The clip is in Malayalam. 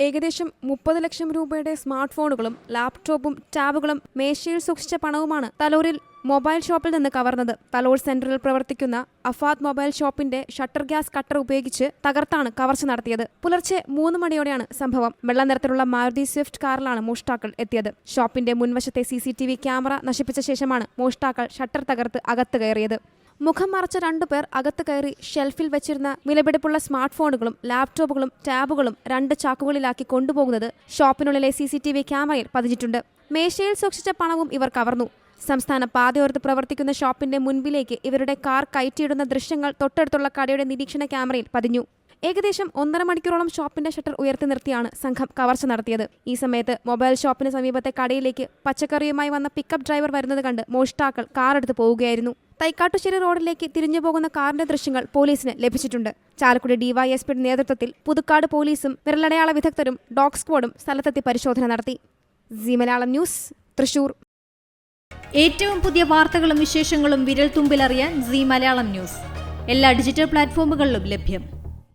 ഏകദേശം 30 ലക്ഷം രൂപയുടെ സ്മാർട്ട് ഫോണുകളും ലാപ്ടോപ്പും ടാബുകളും മേശയിൽ സൂക്ഷിച്ച പണവുമാണ് തലോരിൽ മൊബൈൽ ഷോപ്പിൽ നിന്ന് കവർന്നത്. തലോർ സെന്ററിൽ പ്രവർത്തിക്കുന്ന അഫാദ് മൊബൈൽ ഷോപ്പിന്റെ ഷട്ടർ ഗ്യാസ് കട്ടർ ഉപയോഗിച്ച് തകർത്താണ് കവർച്ച നടത്തിയത്. പുലർച്ചെ 3 മണിയോടെയാണ് സംഭവം. വെള്ള നിറത്തിലുള്ള മാരുതി സ്വിഫ്റ്റ് കാറിലാണ് മോഷ്ടാക്കൾ എത്തിയത്. ഷോപ്പിന്റെ മുൻവശത്തെ CCTV ക്യാമറ നശിപ്പിച്ച ശേഷമാണ് മോഷ്ടാക്കൾ ഷട്ടർ തകർത്ത് അകത്ത് കയറിയത്. മുഖം മറച്ച 2 പേർ അകത്ത് കയറി ഷെൽഫിൽ വെച്ചിരുന്ന വിലപിടിപ്പുള്ള സ്മാർട്ട് ഫോണുകളും ലാപ്ടോപ്പുകളും ടാബുകളും 2 ചാക്കുകളിലാക്കി കൊണ്ടുപോകുന്നത് ഷോപ്പിനുള്ളിലെ CCTV ക്യാമറയിൽ പതിഞ്ഞിട്ടുണ്ട്. മേശയിൽ സൂക്ഷിച്ച പണവും ഇവർ കവർന്നു. സംസ്ഥാന പാതയോരത്ത് പ്രവർത്തിക്കുന്ന ഷോപ്പിന്റെ മുൻപിലേക്ക് ഇവരുടെ കാർ കയറ്റിയിടുന്ന ദൃശ്യങ്ങൾ തൊട്ടടുത്തുള്ള കടയുടെ നിരീക്ഷണ ക്യാമറയിൽ പതിഞ്ഞു. ഏകദേശം 1.5 മണിക്കൂറോളം ഷോപ്പിന്റെ ഷട്ടർ ഉയർത്തി നിർത്തിയാണ് സംഘം കവർച്ച നടത്തിയത്. ഈ സമയത്ത് മൊബൈൽ ഷോപ്പിന് സമീപത്തെ കടയിലേക്ക് പച്ചക്കറിയുമായി വന്ന പിക്കപ്പ് ഡ്രൈവർ വരുന്നത് കണ്ട് മോഷ്ടാക്കൾ കാറെടുത്ത് പോവുകയായിരുന്നു. തൈക്കാട്ടുശ്ശേരി റോഡിലേക്ക് തിരിഞ്ഞു പോകുന്ന കാറിന്റെ ദൃശ്യങ്ങൾ പോലീസിന് ലഭിച്ചിട്ടുണ്ട്. ചാലക്കുടി DYSP നേതൃത്വത്തിൽ പുതുക്കാട് പോലീസും വിരലടയാള വിദഗ്ധരും ഡോഗ് സ്ക്വാഡും സ്ഥലത്തെത്തി പരിശോധന നടത്തി. C Malayalam news, Thrissur. ഏറ്റവും പുതിയ വാർത്തകളും വിശേഷങ്ങളും വിരൽ തുമ്പിലറിയാൻ സി മലയാളം ന്യൂസ് എല്ലാ ഡിജിറ്റൽ പ്ലാറ്റ്ഫോമുകളിലും ലഭ്യം.